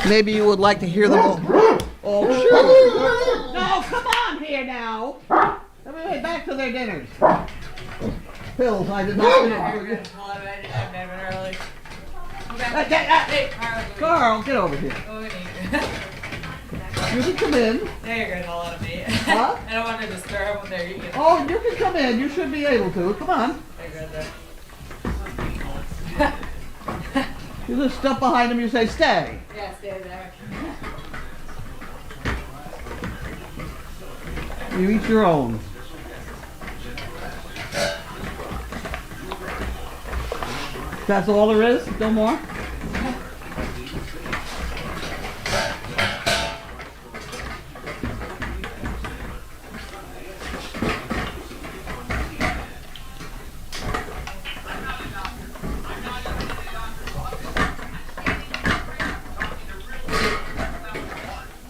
Maybe you would like to hear them all. Oh, shoot. No, come on here now. Everybody back to their dinners. Pills, I did not. Hey, Carl, get over here. You can come in. Now you're getting a lot of me. Huh? I don't want to disturb them when they're eating. Oh, you can come in. You should be able to. Come on. You just step behind him. You say, stay. Yeah, stay there. You eat your own. That's all there is? No more?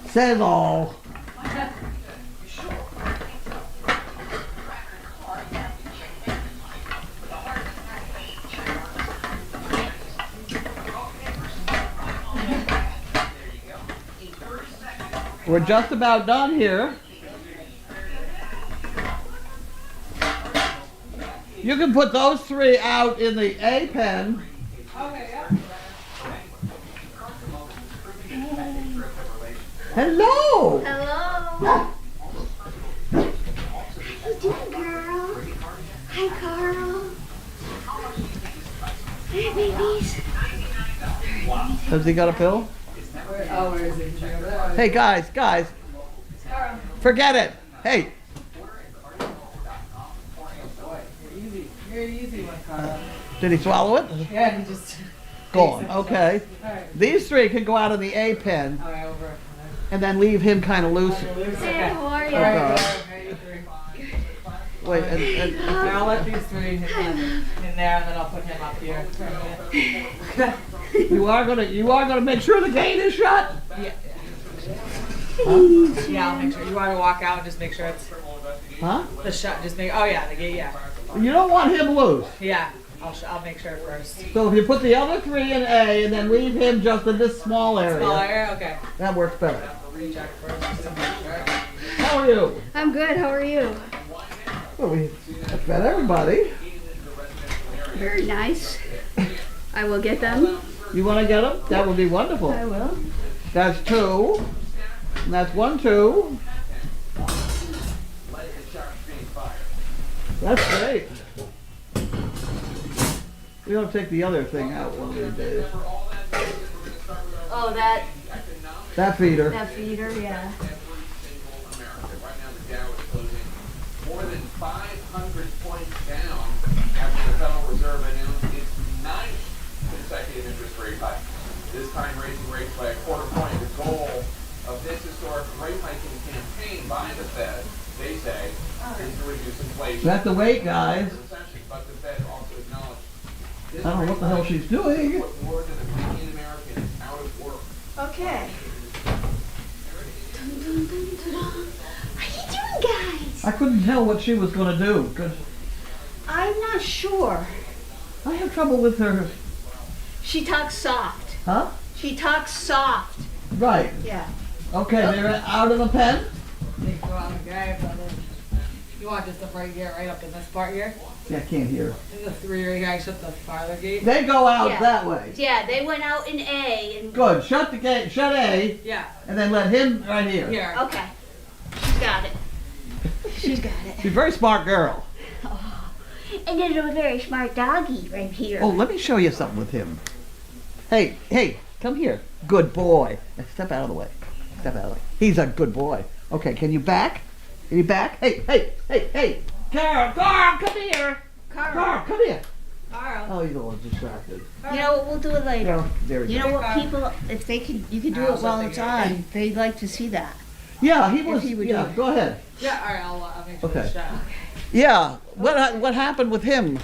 Says all. We're just about done here. You can put those three out in the A pen. Okay, yeah. Hello! Hello. How you doing, girl? Hi, Carl. Hi, babies. Has he got a pill? Where is it? Hey guys, forget it. Hey, You're easy one, Carl. did he swallow it? Yeah, he just... Gone, okay. Alright. These three can go out in the A pen Alright, over. and then leave him kind of loose. Hey, how are you? Okay. Alright, Wait, and I'll let these three hit in there, and then I'll put him up here for a minute. you are gonna make sure the gate is shut? Yeah. Yeah, I'll make sure. You want to walk out and just make sure it's Huh? the shut. Just make. Oh yeah, the gate. Yeah. You don't want him loose. Yeah. I'll make sure first. So if you put the other three in A and then leave him just in this small area, Small area. Okay. that works better. Recheck first. Just to make sure. How are you? I'm good. How are you? Well, we fed everybody. Very nice. I will get them. You want to get them? That would be wonderful. I will. That's 2. And that's 1, 2. That's great. We don't take the other thing out one of these days. Oh, that Feeder. feeder, yeah. More than 500 points down after the Federal Reserve announced its 9th consecutive interest rate hike. This time raising rates by a quarter point. The goal of this historic rate hiking campaign by the Fed, they say, is to reduce inflation. You have to wait, guys. But the Fed also acknowledged this I don't know what the hell she's doing. put more than a million Americans out of work. Okay. How you doing, guys? I couldn't tell what she was going to do because I'm not sure. I have trouble with her. She talks soft. Huh? She talks soft. Right. Yeah. Okay, they're out of the pen? They go out and grab something. You want just the right here, right up in this part here? Yeah, I can't hear. And the three right here, shut the farther gate. They go out Yeah. that way. Yeah, they went out in A and... Good. Shut the gate. Shut A. Yeah. And then let him right here. Here. Okay. She's got it. She's got it. She's a very smart girl. Oh. And then a very smart doggy right here. Oh, let me show you something with him. Hey, come here. Good boy. Now step out of the way. Step out of the way. He's a good boy. Okay, can you back? Can you back? Hey. Carl, come here. Carl, come here. Carl. Oh, you're all distracted. You know what? We'll do it later. No, there we You go. know what? People, if they could, you could do it while it's on. They like to see that. Yeah, he was. he would Yeah, do it. go ahead. Yeah, alright, I'll make sure Okay. it's shut. Yeah, what happened with him?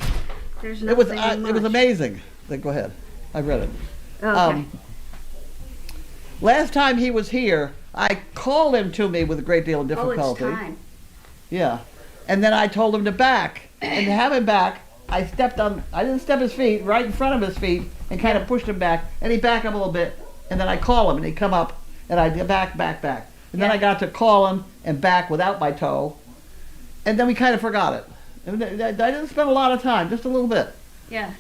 There's It was nothing it was much. amazing. Then go ahead. I read it. Okay. Last time he was here, I called him to me with a great deal of Oh, difficulty. it's time. Yeah. And then I told him to back. And to have him back, I didn't step his feet right in front of his feet and kind of pushed him back. And he backed up a little bit. and then I call him, and he'd come up, and I'd get back. And then I got to call him and back without my toe, and then we kind of forgot it. And I didn't spend a lot of time, just a little bit. Yeah.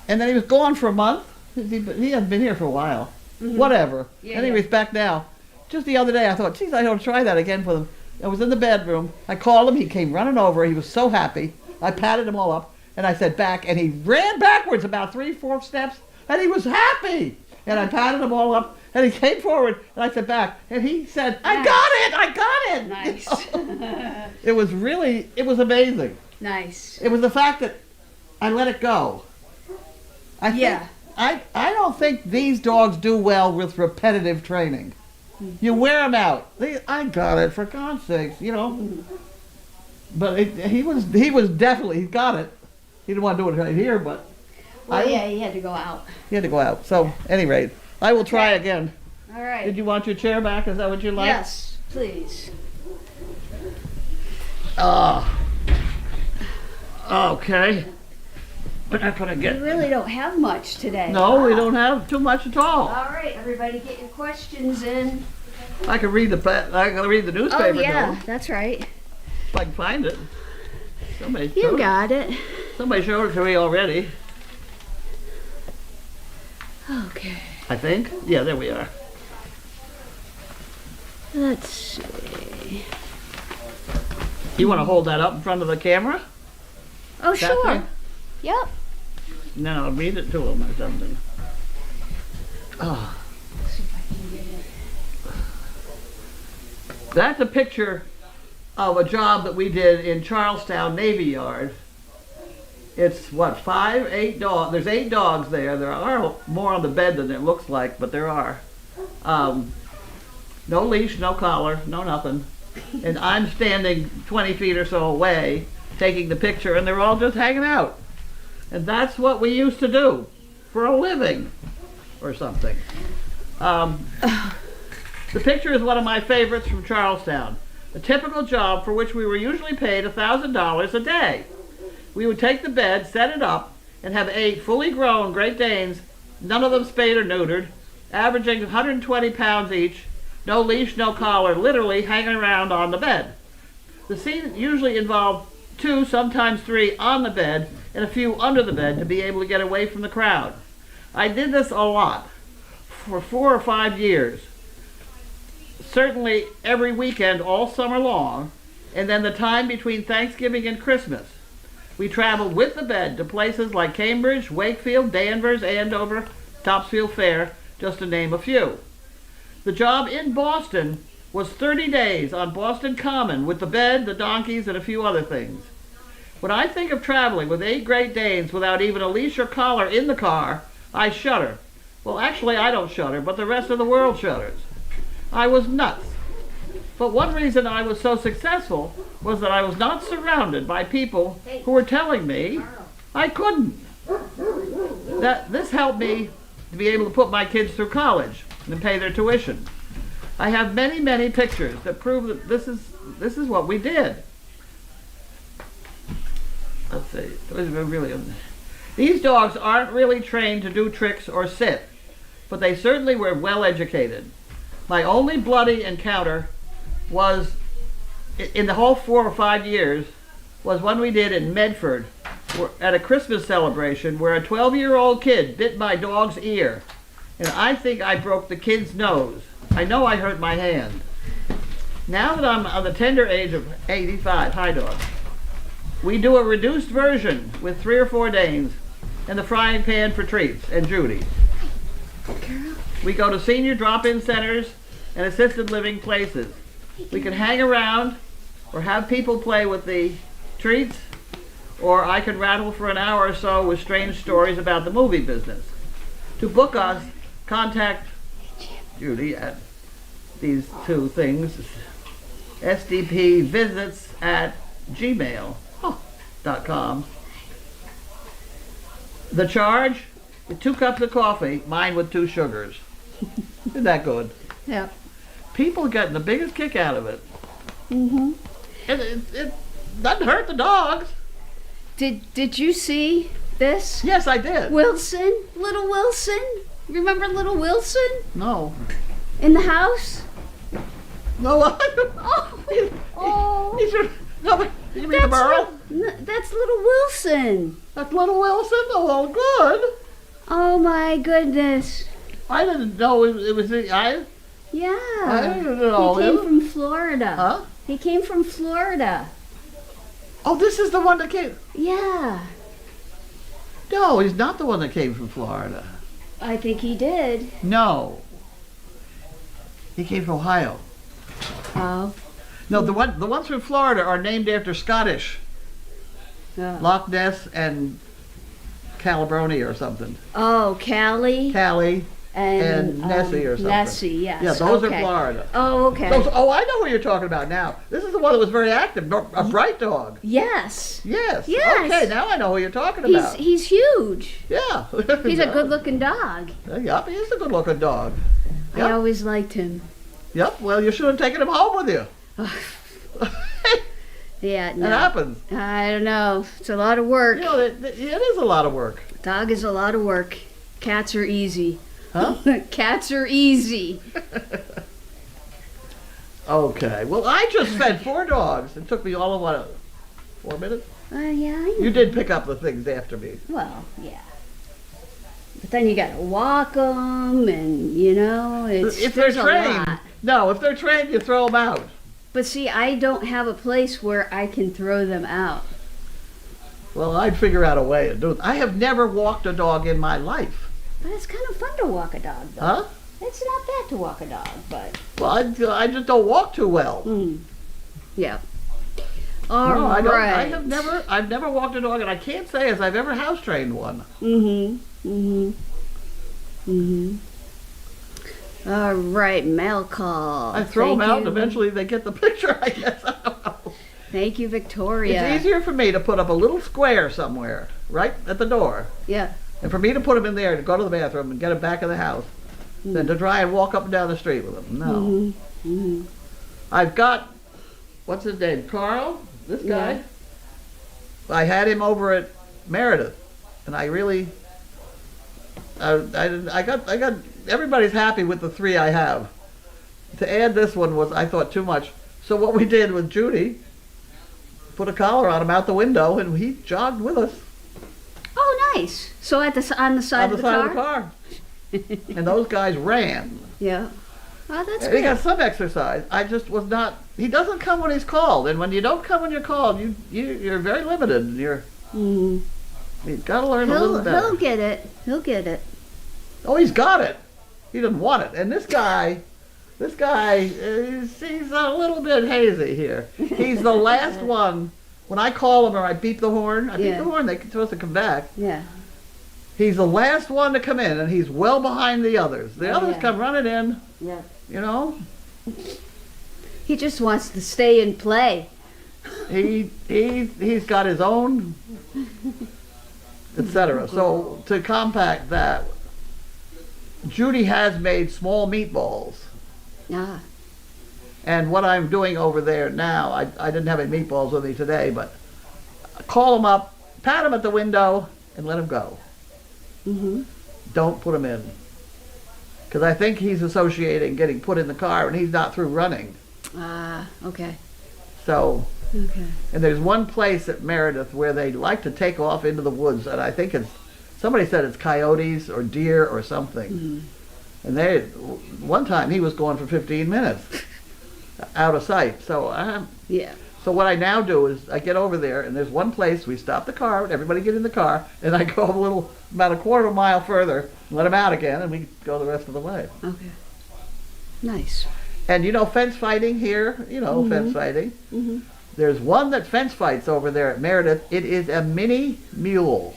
And then he was gone for a month. He hasn't been here for a while. Whatever. Yeah, Anyways, back now. Just the other day, I thought, geez, I ought to try that again for them. I was in the bedroom. I called him. He came running over. He was so happy. I patted him all up, and I said back, and he ran backwards about 3-4 steps, and he was happy. And I patted him all up, and he came forward, and I said back, and he said, I got it. Nice. You know? It was amazing. Nice. It was the fact that I let it go. I don't think these dogs do well with repetitive training. You wear them out. I got it, for God's sakes, you know. But he was definitely, he got it. He didn't want to do it right here, but. Well, he had to go out. He had to go out. So, at any rate, I will try again. All right. Did you want your chair back? Is that what you like? Yes, please. Okay. We're not going to We get. really don't have much today. No, we don't have too much at all. All right, everybody, get your questions in. I can read the newspaper. Oh yeah, though, that's right. if I can find it. Somebody You got it. Somebody showed it to me already. Okay. I think. Yeah, there we are. Let's see. You want to hold that up in front of the camera? Oh, That sure. thing? Yep. No, read it to him or something. Oh. See if I can get it. That's a picture of a job that we did in Charlestown Navy Yard. It's what, 8 dogs. There's 8 dogs there. There are more on the bed than it looks like, but there are. No leash, no collar, no nothing. And I'm standing 20 feet or so away taking the picture, and they're all just hanging out. And that's what we used to do for a living or something. The picture is one of my favorites from Charlestown. A typical job for which we were usually paid $1,000 a day. We would take the bed, set it up, and have 8 fully grown Great Danes, none of them spayed or neutered, averaging 120 pounds each, no leash, no collar, literally hanging around on the bed. The scene usually involved 2, sometimes 3 on the bed, and a few under the bed to be able to get away from the crowd. I did this a lot, for 4 or 5 years. Certainly every weekend all summer long, and then the time between Thanksgiving and Christmas. We traveled with the bed to places like Cambridge, Wakefield, Danvers, Andover, Topsfield Fair, just to name a few. The job in Boston was 30 days on Boston Common with the bed, the donkeys, and a few other things. When I think of traveling with 8 Great Danes without even a leash or collar in the car, I shudder. Well, actually, I don't shudder, but the rest of the world shudders. I was nuts. But one reason I was so successful was that I was not surrounded by people who were telling me I couldn't. This helped me to be able to put my kids through college and pay their tuition. I have many, many pictures that prove that this is what we did. Let's see. These dogs aren't really trained to do tricks or sit, but they certainly were well educated. My only bloody encounter was, in the whole 4 or 5 years, was one we did in Medford at a Christmas celebration where a 12-year-old kid bit my dog's ear. And I think I broke the kid's nose. I know I hurt my hand. Now that I'm on the tender age of 85, hi dog, we do a reduced version with 3 or 4 Danes and the frying pan for treats and Judy. We go to senior drop-in centers and assisted living places. We can hang around or have people play with the treats, or I can rattle for an hour or so with strange stories about the movie business. To book us, contact Judy at these 2 things, sdpvisits@gmail.com. The charge, 2 cups of coffee, mine with 2 sugars. Isn't that good? Yeah. People are getting the biggest kick out of it. Mhm. It doesn't hurt the dogs. Did you see this? Yes, I did. Wilson, little Wilson. Remember little Wilson No. in the house? No, Oh, no, you mean the Burl? That's little Wilson. That's little Wilson? Oh, good. Oh my goodness. I didn't know it was I Yeah. didn't know. He came from Florida. Huh? He came from Florida. Oh, this is the one that came. Yeah. No, he's not the one that came from Florida. I think he did. No. He came from Ohio. Oh. No, the ones from Florida are named after Scottish. Oh, Loch Ness and Calabroni or something. oh Callie Callie. and and Nessie or something. Nessie, yes. Yeah, those okay. are Florida. Oh, okay. Oh, I know who you're talking about now. This is the one that was very active, a bright dog. Yes. Yes. Yes. Okay, now I know who you're talking about. He's huge. Yeah. He's a good-looking dog. Yep, he is a good-looking dog. Yep. I always liked him. Yep. Well, you should have taken him home with you. Yeah, no. It happens. I don't know. It's a lot of work. You know, it is a lot of work. Dog is a lot of work. Cats are easy. Huh? Cats are easy. Okay. Well, I just fed 4 dogs. It took me all of what, 4 minutes? Yeah, I know. You did pick up the things after me. Well, yeah. But then you gotta walk them, and If they're there's a trained, lot. no. If they're trained, you throw them out. But see, I don't have a place where I can throw them out. Well, I'd figure out a way to do it. I have never walked a dog in my life. But it's kind of fun to walk a dog, though. Huh? It's not bad to walk a dog, but Well, I just don't walk too well. yeah. All No, right. I've never walked a dog, and I can't say as I've ever house trained one. All right, mail call. I throw them Thank out, and you. eventually they get the picture, I guess. I don't know. Thank you, Victoria. It's easier for me to put up a little square somewhere, right at the door, Yeah. and for me to put them in there to go to the bathroom and get them back in the house, than to try and walk up and down the street with them. No. I've got, what's his name, Carl? This guy? Yeah. I had him over at Meredith, and I really, I got, everybody's happy with the 3 I have. To add this one was, I thought, too much. So what we did with Judy, put a collar on him out the window, and he jogged with us Oh, nice. So on the side on of the the side car? of the car. And those guys ran. Yeah. Oh, that's He good. got some exercise. I just was not. He doesn't come when he's called, and when you don't come when you're called, you're very limited. You've got to learn a little better. He'll get it. He'll get it. Oh, he's got it. He didn't want it. And this guy, he's a little bit hazy here. He's the last one. When I call him or I beep the horn, they're supposed to come back. Yeah. He's the last one to come in, and he's well behind the others. The others yeah. come running in, Yeah. He just wants to stay and play. He's got his own, etc. So to compact that, Judy has made small meatballs. Ah. And what I'm doing over there now, I didn't have any meatballs with me today, but call him up, pat him at the window, and let him go. Don't put him in. Because I think he's associating getting put in the car, and he's not through running. Ah, okay. So, Okay. and there's one place at Meredith where they like to take off into the woods, and I think somebody said it's coyotes or deer or something. And one time he was gone for 15 minutes. Out of sight. So Yeah. so what I now do is I get over there, and there's one place we stop the car, and everybody get in the car, and I go about a quarter of a mile further, let them out again, and we go the rest of the way. Okay. Nice. And fence fighting here, fence fighting. There's one that fence fights over there at Meredith. It is a mini mule.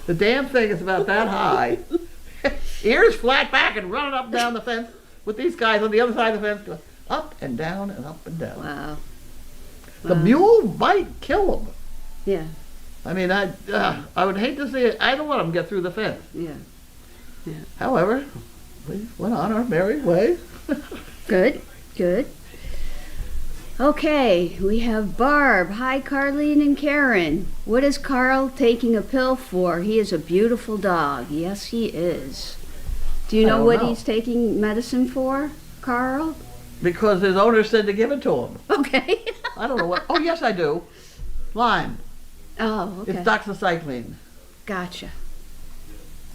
The damn thing is about that high. Ears flat back and running up and down the fence with these guys on the other side of the fence going up and down and up and down. Wow. The mule might kill him. Yeah. I mean, I would hate to see it. I don't want him to get through the fence. Yeah. However, we went on our merry way. Good. Good. Okay, we have Barb. Hi, Carlene and Karen. What is Carl taking a pill for? He is a beautiful dog. Yes, he is. Do you I know don't what know. he's taking medicine for, Carl? Because his owner said to give it to him. Okay. I don't know what. Oh, yes, I do. Lyme. Oh, okay. It's doxycycline. Gotcha.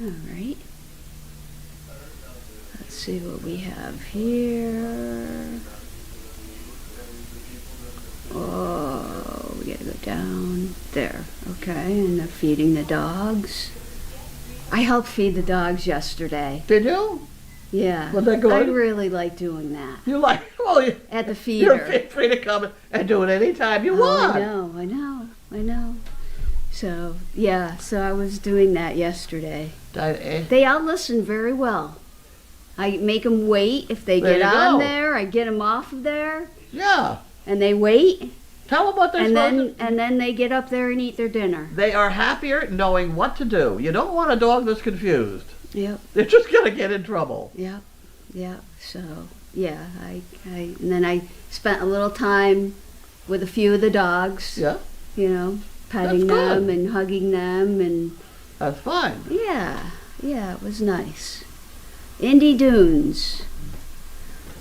All right. Let's see what we have here. Oh, we gotta go down there. Okay, and they're feeding the dogs. I helped feed the dogs yesterday. Did you? Yeah. Was that good? I really like doing that. You like? Well, At the you're feeder. free to come and do it anytime you Oh, want. I know. So, yeah, so I was doing that yesterday. They all listen very well. I make them wait. If they There get you on go. there, I get them off of there, Yeah. and they wait, Tell them what they're and supposed to. then they get up there and eat their dinner. They are happier knowing what to do. You don't want a dog that's confused. Yep, They're just gonna get in trouble. yep. So, yeah, and then I spent a little time with a few of the dogs. Yeah, You know, petting That's good. them and hugging them, and that's fine. yeah, it was nice. Indy Dunes.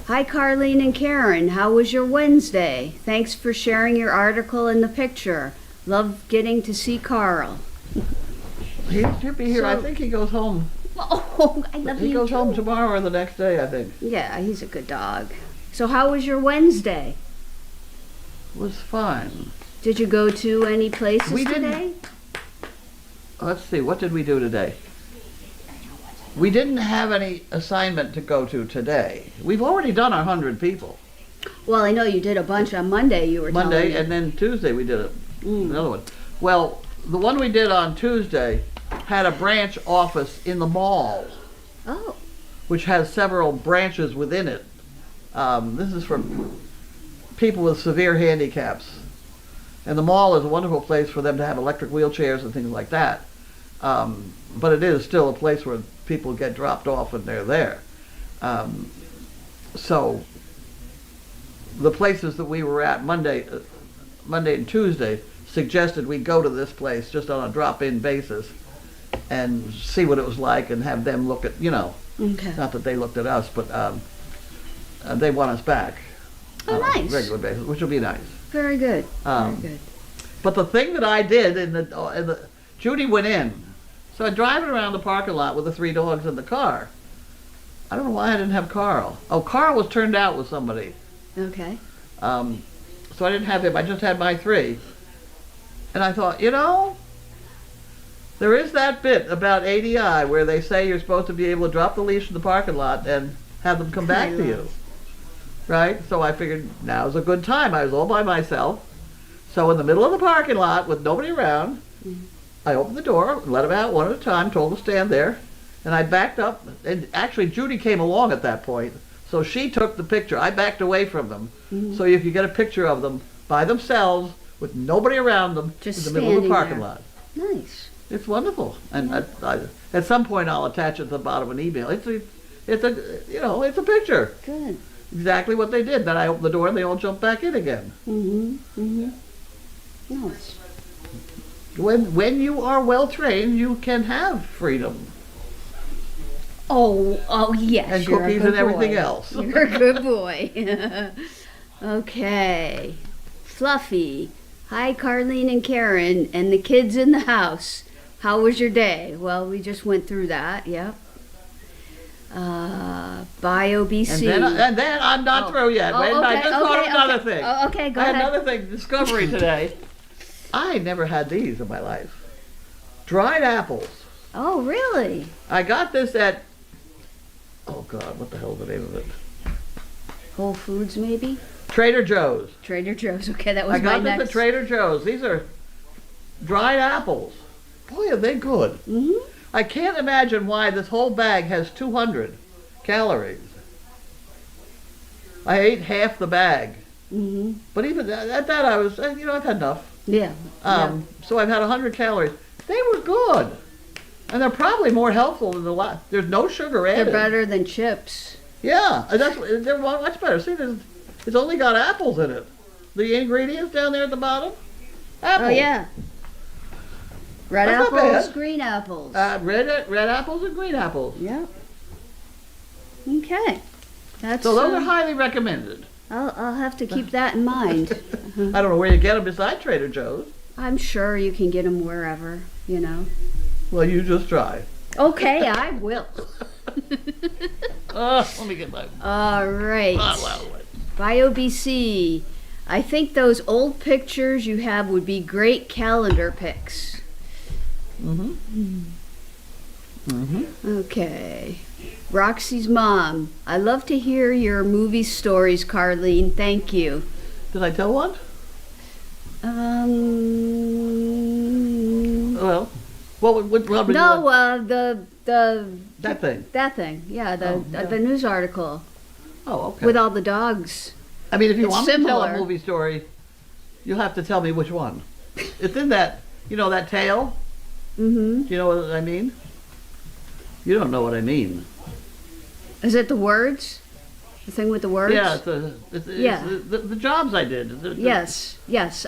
Hi, Carlene and Karen. How was your Wednesday? Thanks for sharing your article and the picture. Love getting to see Carl. He should be here. I So- think he goes home. Oh, I love He you goes too. home tomorrow or the next day, I think. Yeah, he's a good dog. So how was your Wednesday? It was fine. Did you go to any places We didn't. today? Let's see, what did we do today? We didn't have any assignment to go to today. We've already done our 100 people. Well, I know you did a bunch on Monday, you were Monday, telling me. and then Tuesday we did another one. Well, the one we did on Tuesday had a branch office in the mall, Oh, which has several branches within it. This is for people with severe handicaps. And the mall is a wonderful place for them to have electric wheelchairs and things like that. But it is still a place where people get dropped off and they're there. So the places that we were at Monday and Tuesday suggested we go to this place just on a drop-in basis and see what it was like and have them look at, okay. not that they looked at us, but they want us back Oh, on nice. a regular basis, which will be nice. Very good. Um, Very good. But the thing that I did Judy went in, so I'm driving around the parking lot with the 3 dogs in the car. I don't know why I didn't have Carl. Oh, Carl was turned out with somebody. Okay. So I didn't have him, I just had my 3. And I thought, there is that bit about ADI where they say you're supposed to be able to drop the leash in the parking lot and have them come back to you. Right? So I figured now's a good time. I was all by myself. So in the middle of the parking lot with nobody around, I opened the door, let them out one at a time, told them to stand there, and I backed up. And actually Judy came along at that point, so she took the picture. I backed away from them, so you could get a picture of them by themselves with nobody around them Just in the middle of the standing parking there. lot. Nice. It's wonderful, and at some point I'll attach it to the bottom of an email. It's a picture. Good. Exactly what they did. Then I opened the door and they all jumped back in again. Nice. When you are well trained, you can have freedom Oh, yes. and you're a cookies good and everything boy. else. You're a good boy. Okay. Fluffy. Hi, Carlene and Karen and the kids in the house. How was your day? Well, we just went through that. Yep. BioBC. And then I'm not through yet. Wait, I just thought of another thing. Oh, okay, go I had ahead. another thing, discovery today. I never had these in my life. Dried apples. Oh, really? I got this at, oh God, what the hell is the name of it? Whole Foods, maybe? Trader Joe's. Trader Joe's. Okay, that was I got my this next. at Trader Joe's. These are dried apples. Boy, are they good. Mm-hmm. I can't imagine why this whole bag has 200 calories. I ate half the bag. Mm-hmm. But even at that, I was, I've had enough. Yeah. So I've had 100 calories. They were good. And they're probably more helpful than the last. There's no sugar They're added. better than chips. Yeah, and they're much better. See, it's only got apples in it. The ingredients down there at the bottom? Apples. Oh, yeah. Red That's not apples, bad. green apples. Red apples and green apples. Yeah. Okay. That's, So those are highly recommended. I'll have to keep that in mind. I don't know where you get them beside Trader Joe's. I'm sure you can get them wherever, you know. Well, you just try. Okay, I will. Let me get my All right. bottle out of the way. BioBC. I think those old pictures you have would be great calendar pics. Okay. Roxy's mom. I love to hear your movie stories, Carlene. Thank you. Did I tell one? Well, what would you want? No, That thing. that thing. Yeah, Oh, the news article Oh, okay. with all the dogs. I mean, if you it's want me to tell a similar. movie story, you'll have to tell me which one. It's in that, that tail? Mm-hmm. Do you know what I mean? You don't know what I mean. Is it the words? The thing with the words? Yeah, it's Yeah. the jobs I did. Yes,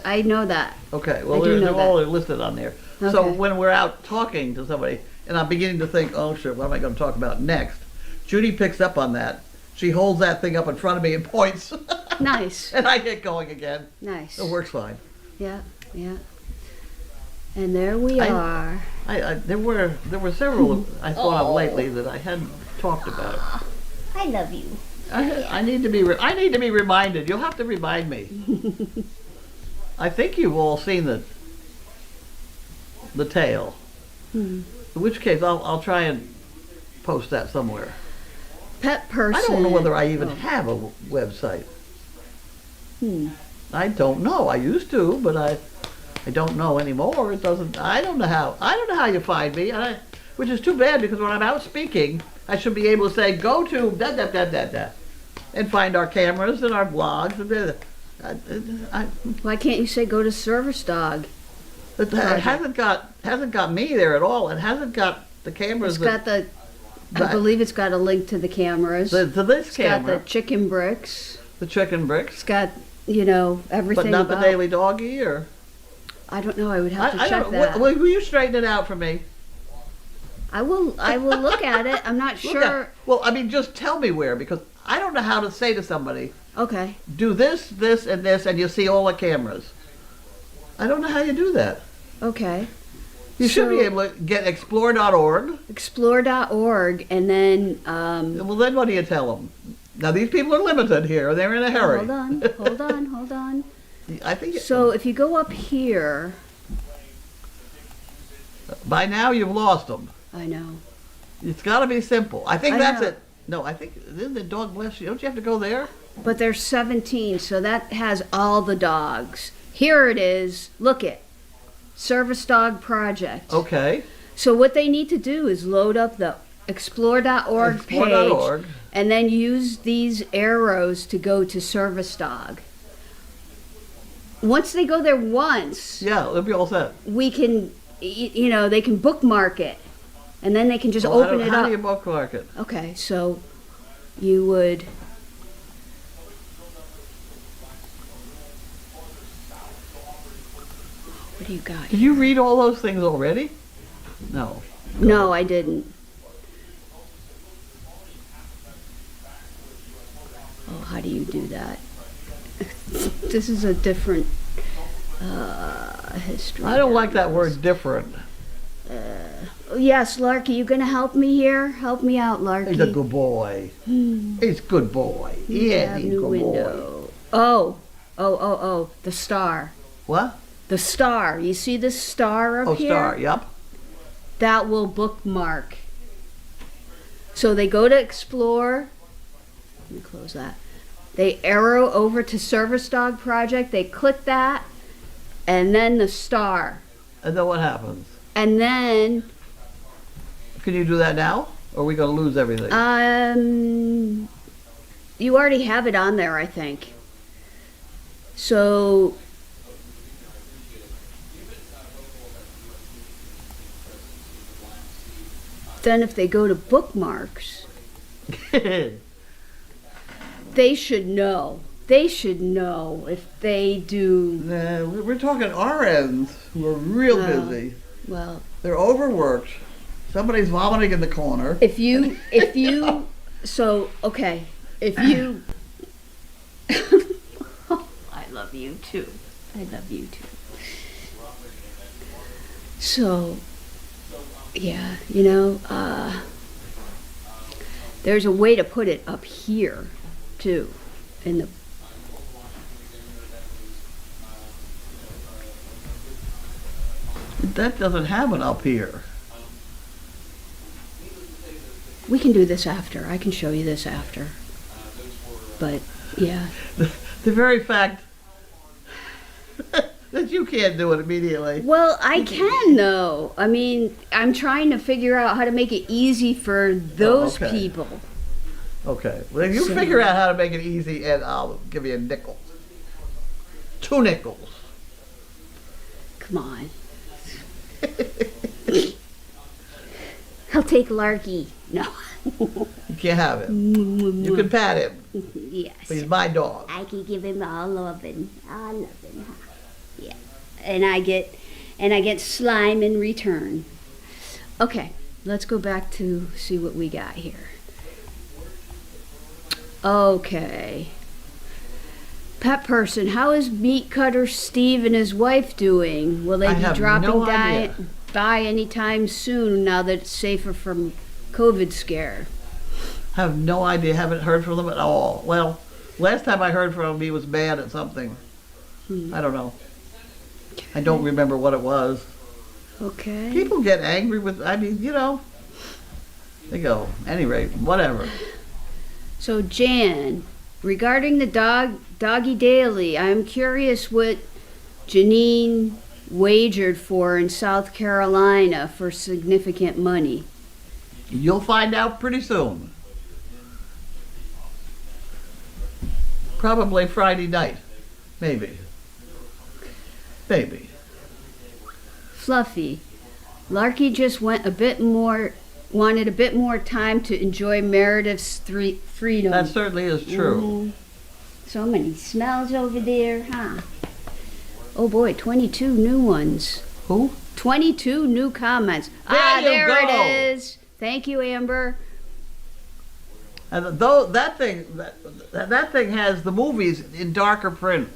I know that. Okay, well, I do they're know all listed on there. So Okay. when we're out talking to somebody, and I'm beginning to think, oh, shit, what am I going to talk about next? Judy picks up on that. She holds that thing up in front of me and points, Nice, and I get going again. nice. It works fine. Yeah. And there we are. There were several I thought of lately that I hadn't talked about. I love you. I need to be reminded. You'll have to remind me. I think you've all seen the tale. In which case, I'll try and post that somewhere. Pet person. I don't know whether I even have a website. I don't know. I used to, but I don't know anymore. It doesn't. I don't know how you find me, which is too bad because when I'm out speaking, I should be able to say go to da da da da da, and find our cameras and our blogs. Why can't you say go to Service Dog? It hasn't got me there at all. It hasn't got the cameras. It's got the. I believe it's got a link to the cameras. to this It's camera. got the chicken bricks. The chicken bricks, It's got everything. but not about. the Daily Doggy, or I don't know. I would have to I check don't. that. Will you straighten it out for me? I will look at it. I'm not Look sure. well, I mean, just tell me where, because I don't know how to say to somebody, Okay. do this, this, and this, and you see all the cameras. I don't know how you do that. Okay. You should be So- able to get explore.org. Explore.org and then Well, then what do you tell them? Now, these people are limited here. They're in a hurry. hold on. I think So if you go up here, by now you've lost them. I know. It's got to be simple. I think I that's know. it. No, I think, isn't it Dog Bless You? Don't you have to go there? But there's 17, so that has all the dogs. Here it is. Look it. Service Dog Project. Okay. So what they need to do is load up the explore.org page Explore.org. and then use these arrows to go to Service Dog. Once they go there once, Yeah, it'll be all set. we can, they can bookmark it. And then they can just Well, open it how up. do you bookmark it? Okay, so you would. What do you got? Did you read all those things already? No. No, I didn't. Oh, how do you do that? This is a different history. I don't like that word different. Yes, Larky, you gonna help me here? Help me out, Larky. He's a good boy. He's a good boy. Yeah, he's a New good boy. window. Oh, the star. What? The star. You see the star up Oh, here? star, yep. That will bookmark. So they go to explore. Let me close that. They arrow over to Service Dog Project. They click that, and then the star. And then what happens? And then Can you do that now? Or are we going to lose everything? you already have it on there, I think. So then if they go to bookmarks, they should know. They should know if they do, Nah, we're talking RNs who are real Oh. busy. well, They're overworked. Somebody's vomiting in the corner. if you So, okay, if you... I love you too. I love you too. So, yeah, there's a way to put it up here too, in the... That doesn't have it up here. We can do this after. I can show you this after. But, yeah. The very fact that you can't do it immediately. Well, I can though. I mean, I'm trying to figure out how to make it easy for those okay. people. Okay. Well, you So- figure out how to make it easy, and I'll give you a nickel. 2 nickels. Come on. I'll take Larky. No. You can't have him. You can pat him, Yes. but he's my dog. I can give him all loving. All loving. Yeah. And I get slime in return. Okay, let's go back to see what we got here. Okay. Pet person, how is meat cutter Steve and his wife doing? Will they I be have dropping no idea. by anytime soon now that it's safer from COVID scare? I have no idea. Haven't heard from them at all. Well, last time I heard from him, he was mad at something. I don't know. I don't remember what it was. Okay. People get angry with, I mean, they go, any rate, whatever. So Jan, regarding the Doggy Daily, I'm curious what Janine wagered for in South Carolina for significant money. You'll find out pretty soon. Probably Friday night. Maybe. Maybe. Fluffy, Larky just wanted a bit more time to enjoy Meredith's freedom. That certainly is true. Mhm. So many smells over there, huh? Oh boy, 22 new ones. Who? 22 new comments. There you there go. it is. Thank you, Amber. And though that thing has the movies in darker print.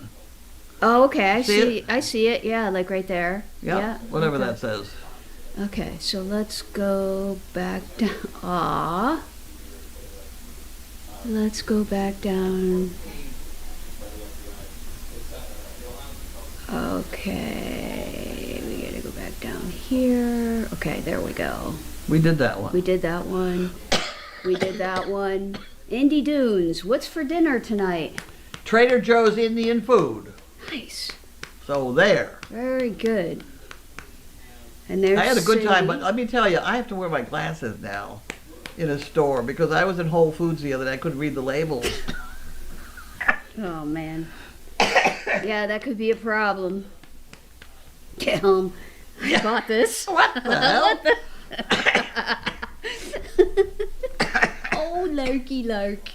Oh, okay. See it? I see it. Yeah, like right there. Yeah, whatever okay. that says. Okay, so let's go back down. Aw. Let's go back down. Okay, we gotta go back down here. Okay, there we go. We did that one. We did that one. We did that one. Indy Dunes, what's for dinner tonight? Trader Joe's Indian food. Nice. So there. Very good. And there's I had a good time, Cindy. but let me tell you, I have to wear my glasses now in a store because I was in Whole Foods the other day. I couldn't read the labels. Oh, man. Yeah, that could be a problem. Get home. I bought this. What the hell? Oh, Larky Lark.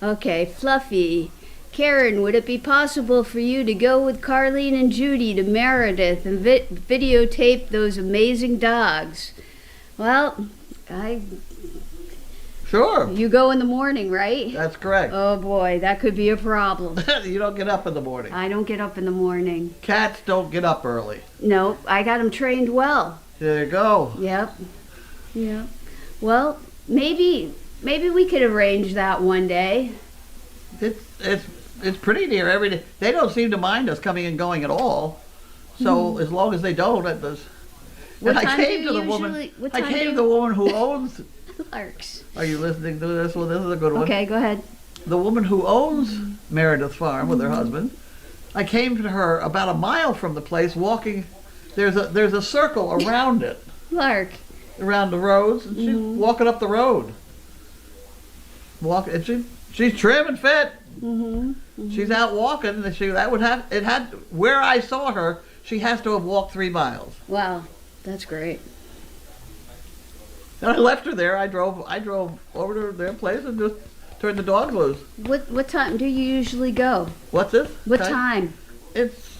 Okay, Fluffy. Karen, would it be possible for you to go with Carlene and Judy to Meredith and videotape those amazing dogs? Well, Sure. you go in the morning, right? That's correct. Oh boy, that could be a problem. You don't get up in the morning. I don't get up in the morning. Cats don't get up early. Nope, I got them trained well. There you go. Yep. Yep. Well, maybe we could arrange that one day. It's pretty near every day. They don't seem to mind us coming and going at all. So as long as they don't, it does. What And I time came do to the you woman. usually- what I time came do to the woman who owns. Larks. Are you listening to this one? This is a good one. Okay, go ahead. The woman who owns Meredith Farm with her husband. I came to her about a mile from the place, walking. There's a circle around it, Lark. around the roads, and she's walking up the road. And she's trim and fit. She's out walking. And where I saw her, she has to have walked 3 miles. Wow, that's great. And I left her there. I drove over to their place and just turned the dogs loose. What time do you usually go? What's this? What time? It's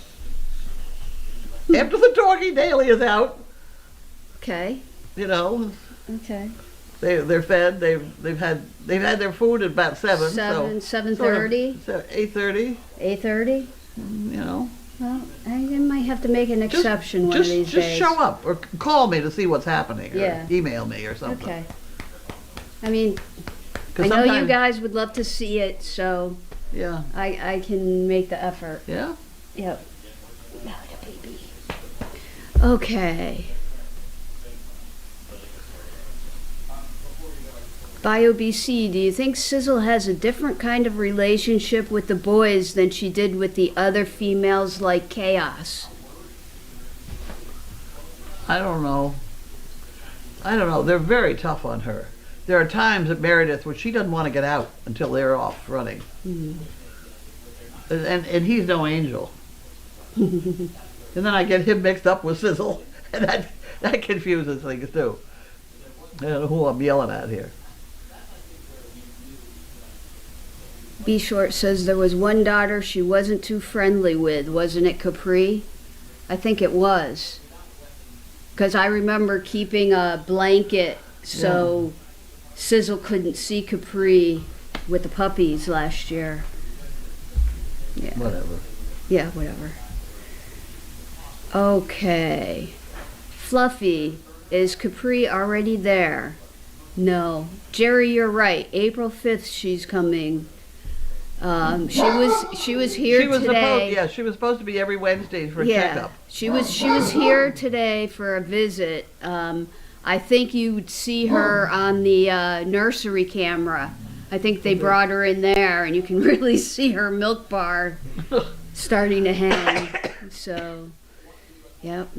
after the Doggy Daily is out. Okay. You know, Okay. They're fed. They've had their food at about 7. 7:30, 8:30. 8:30. You know. Well, I might have to make an exception one of these just days. show up or call me to see what's happening. Or Yeah. email me or something. Okay. I mean, 'Cause I know you sometimes- guys would love to see it, so Yeah. I can make the effort. Yeah. Yep. Oh, yeah, baby. Okay. BioBC, do you think Sizzle has a different kind of relationship with the boys than she did with the other females like Chaos? I don't know. They're very tough on her. There are times at Meredith where she doesn't want to get out until they're off running. And he's no angel. And then I get him mixed up with Sizzle, and that confuses things too. I don't know who I'm yelling at here. B Short says there was one daughter she wasn't too friendly with. Wasn't it Capri? I think it was. Because I remember keeping a blanket so Sizzle couldn't see Capri with the puppies last year. Yeah. Whatever. Yeah, whatever. Okay. Fluffy, is Capri already there? No. Jerry, you're right. April 5th she's coming. She was here today. She was supposed to be every Wednesday for a checkup. She was here today for a visit. I think you'd see her on the nursery camera. I think they brought her in there, and you can really see her milk bar starting to hang. So, yep.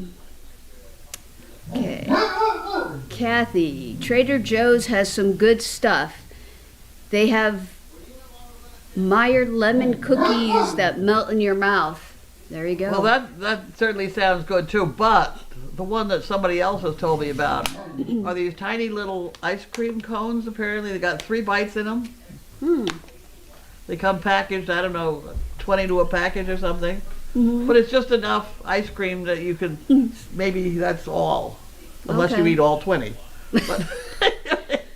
Okay. Kathy, Trader Joe's has some good stuff. They have Meyer lemon cookies that melt in your mouth. There you go. Well, that certainly sounds good too, but the one that somebody else has told me about are these tiny little ice cream cones. Apparently they got 3 bites in them. They come packaged, I don't know, 20 to a package or something. But it's just enough ice cream that you can, maybe that's all, unless you Okay. eat all 20. But,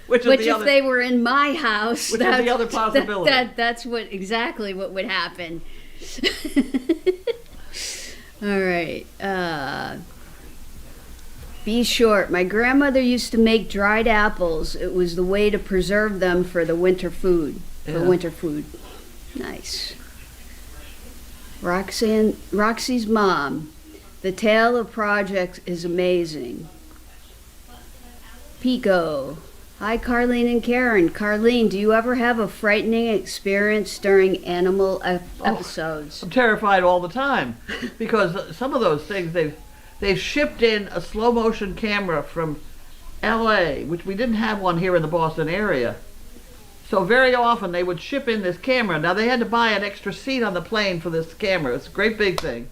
which if they were in my house, which is the other possibility. That's exactly what would happen. All right. Be short. My grandmother used to make dried apples. It was the way to preserve them for the winter food. Nice. Roxy's mom. The tale of projects is amazing. Pico. Hi, Carlene and Karen. Carlene, do you ever have a frightening experience during animal episodes? I'm terrified all the time because some of those things they've shipped in a slow motion camera from LA, which we didn't have one here in the Boston area. So very often they would ship in this camera. Now they had to buy an extra seat on the plane for this camera. It's a great big thing.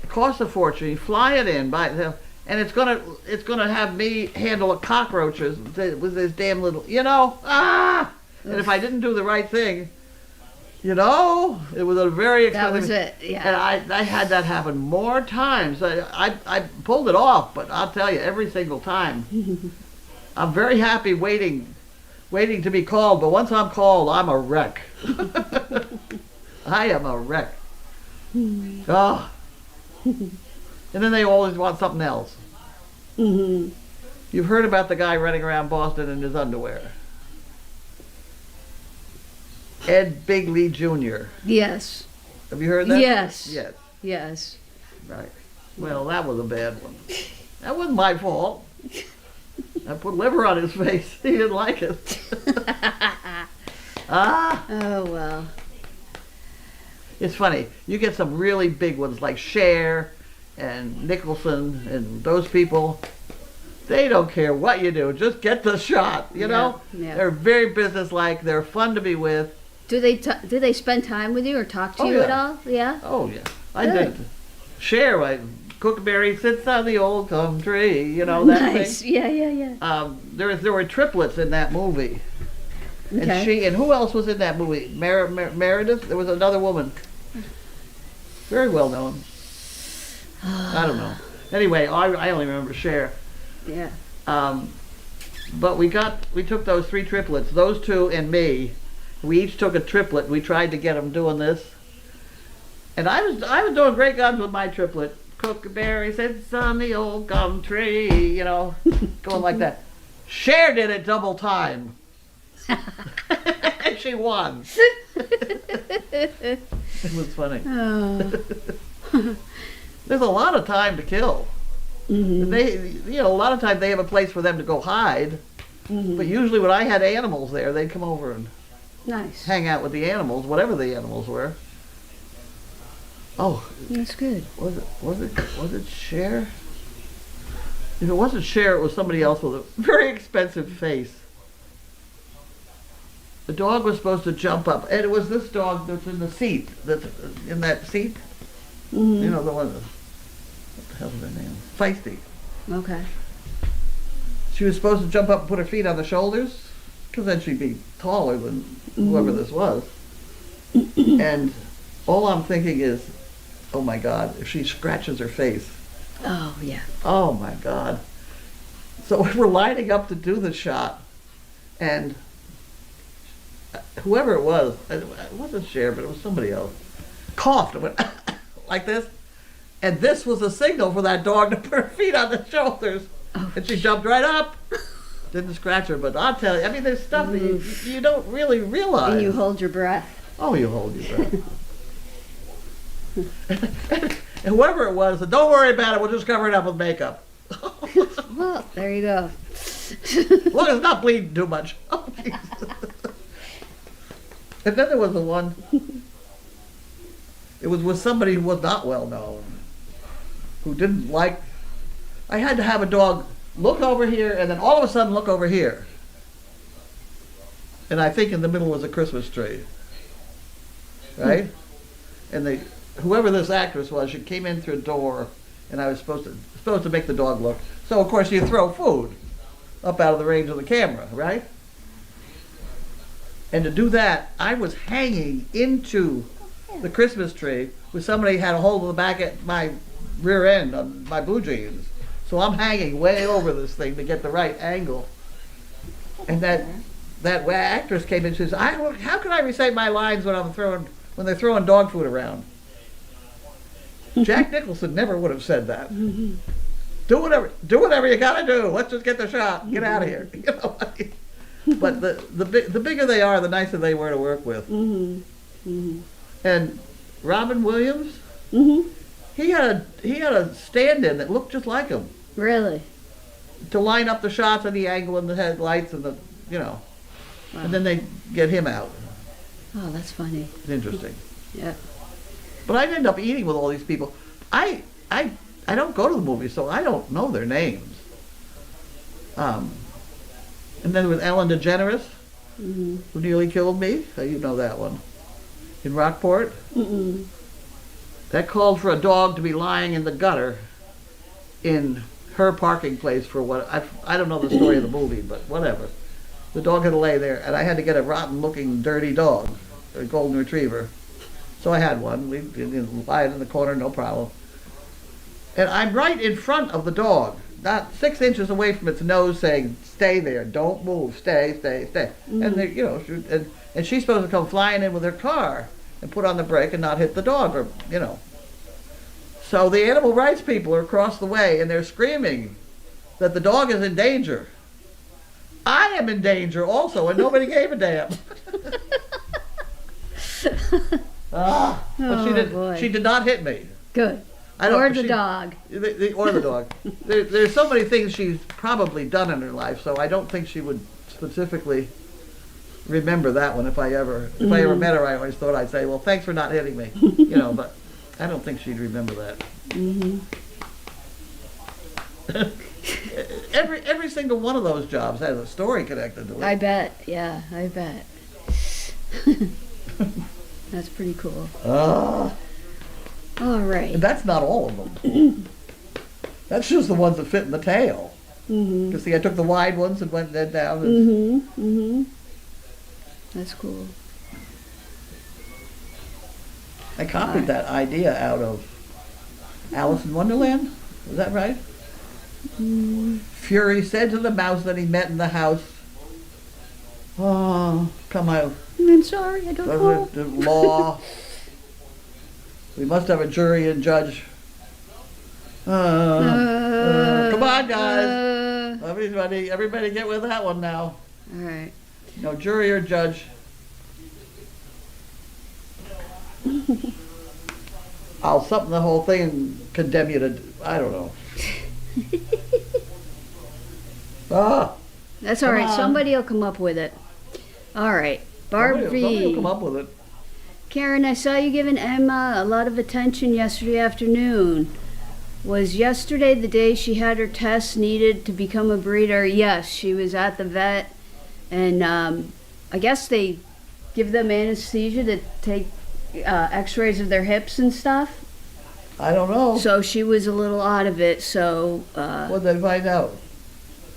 It costs a fortune. You fly it in and it's gonna have me handle cockroaches with this damn little, And if I didn't do the right thing, it was a very expensive. That was it, yeah. And I had that happen more times. I pulled it off, but I'll tell you, every single time, I'm very happy waiting to be called. But once I'm called, I'm a wreck. I am a wreck. Oh. And then they always want something else. You've heard about the guy running around Boston in his underwear. Ed Bigley Jr. Yes. Have you heard that? Yes. Yes. Yes. Right. Well, that was a bad one. That wasn't my fault. I put liver on his face. He didn't like it. Oh, well. It's funny. You get some really big ones like Cher and Nicholson and those people. They don't care what you do. Just get the shot, you know? Yeah. They're very businesslike. They're fun to be with. Do they spend time with you or talk to you at all? Yeah? Oh, yeah. I Good. did. Cher, Cookberry sits on the old gum tree, that Nice. thing. Yeah. There were triplets in that movie. Okay. And who else was in that movie? Meredith? There was another woman. Very well known. I don't know. Anyway, I only remember Cher. Yeah. But we took those 3 triplets, those 2 and me. We each took a triplet. We tried to get them doing this. And I was doing great guns with my triplet. Cookberry sits on the old gum tree, going like that. Cher did it double time. And she won. It was funny. Oh. There's a lot of time to kill. Mm-hmm. They, a lot of times they have a place for them to go hide. Mm-hmm. But usually when I had animals there, they'd come over and Nice. hang out with the animals, whatever the animals were. Oh, That's good. was it Cher? If it wasn't Cher, it was somebody else with a very expensive face. The dog was supposed to jump up, and it was this dog that's in the seat, that's in that seat. Mm-hmm. The one. What the hell is her name? Feisty. Okay. She was supposed to jump up and put her feet on the shoulders, because then she'd be taller than whoever this was. And all I'm thinking is, oh my God, if she scratches her face. Oh, yeah. Oh my God. So we were lining up to do the shot, and whoever it wasn't Cher, but it was somebody else, coughed and went like this. And this was a signal for that dog to put her feet on the shoulders. Oh. And she jumped right up. Didn't scratch her, but I'll tell you, there's stuff that you don't really realize. And you hold your breath. Oh, you hold your breath. And whoever it was said, don't worry about it, we'll just cover it up with makeup. Well, there you go. As long as it's not bleeding too much. Oh, Jesus. And then there was the one, it was with somebody who was not well known, who didn't like, I had to have a dog look over here and then all of a sudden look over here. And I think in the middle was a Christmas tree. Right? And whoever this actress was, she came in through a door and I was supposed to make the dog look. So of course you throw food up out of the range of the camera, right? And to do that, I was hanging into the Christmas tree with somebody had a hold of the back of my rear end on my blue jeans. So I'm hanging way over this thing to get the right angle. And that actress came in and says, how can I recite my lines when they're throwing dog food around? Jack Nicholson never would have said that. Do whatever you gotta do. Let's just get the shot. Get out of here. But the bigger they are, the nicer they were to work with. Mm-hmm. Mm-hmm. And Robin Williams, Mm-hmm. he had a stand-in that looked just like him Really? to line up the shots and the angle and the headlights and Wow. and then they get him out. Oh, that's funny. It's interesting. Yeah. But I'd end up eating with all these people. I don't go to the movies, so I don't know their names. And then with Ellen DeGeneres, Mm-hmm. who nearly killed me. You know that one. In Rockport. Mm-mm. That called for a dog to be lying in the gutter in her parking place for what, I don't know the story of the movie, but whatever. The dog had to lay there, and I had to get a rotten-looking, dirty dog, a golden retriever. So I had one. We lie it in the corner, no problem. And I'm right in front of the dog, not 6 inches away from its nose, saying, "Stay there, don't move, stay, stay, stay." Mm-hmm. And they, and she's supposed to come flying in with her car and put on the brake and not hit the dog, or So the animal rights people are across the way, and they're screaming that the dog is in danger. I am in danger also, and nobody gave a damn. But boy. she did not hit me. Good. I don't- Or the she- dog. Or the dog. There's so many things she's probably done in her life, so I don't think she would specifically remember that one. If I ever met her, I always thought I'd say, "Well, thanks for not hitting me," But I don't think she'd remember that. Mm-hmm. Every single one of those jobs has a story connected to it. I bet. Yeah, I bet. That's pretty cool. All right. And that's not all of them. That's just the ones that fit in the tail. Mm-hmm. Because see, I took the wide ones and went dead down. And Mm-hmm. Mm-hmm. That's cool. I copied that idea out of Alice in Wonderland. Is that right? Fury said to the mouse that he met in the house, "Oh, come out. I'm sorry, I don't know. The law. We must have a jury and judge. Come on, guys. Everybody get with that one now. All right. No jury or judge. I'll something the whole thing and condemn you to, I don't know. That's all Come right. on. Somebody will come up with it. All right. Barb Somebody will V. come up with it. Karen, I saw you giving Emma a lot of attention yesterday afternoon. Was yesterday the day she had her test needed to become a breeder? Yes, she was at the vet, and I guess they give them anesthesia to take x-rays of their hips and stuff. I don't know. So she was a little out of it, so What'd they find out?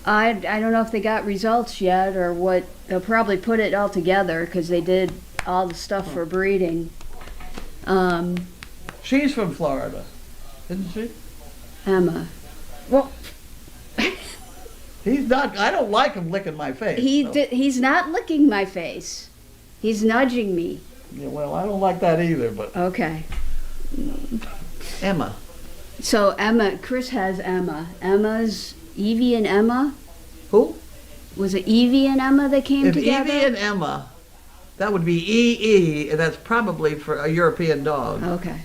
I don't know if they got results yet or what. They'll probably put it all together because they did all the stuff for breeding. She's from Florida, isn't she? Emma. Well, He's not, I don't like him licking my face. so. he's not licking my face. He's nudging me. Yeah, well, I don't like that either, but Okay. Emma. So Emma, Chris has Emma. Emma's Evie and Emma. Who? Was it Evie and Emma that came If together? Evie and Emma, that would be EE, and that's probably for a European dog. Okay.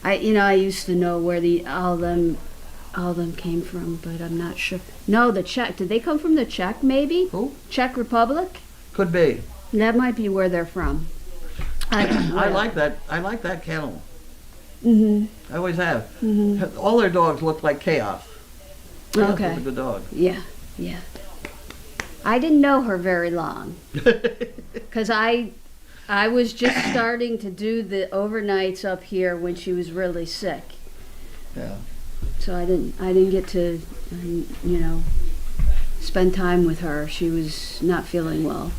I used to know where all them came from, but I'm not sure. No, the Czech. Did they come from the Czech? Maybe. Who? Czech Republic. Could be. That might be where they're from. I like that. I like that kennel. Mhm. I always have. Mhm. All their dogs look like Chaos. Chaos Okay. was a good dog. Yeah. Yeah. I didn't know her very long because I was just starting to do the overnights up here when she was really sick. Yeah. So I didn't get to, spend time with her. She was not feeling well.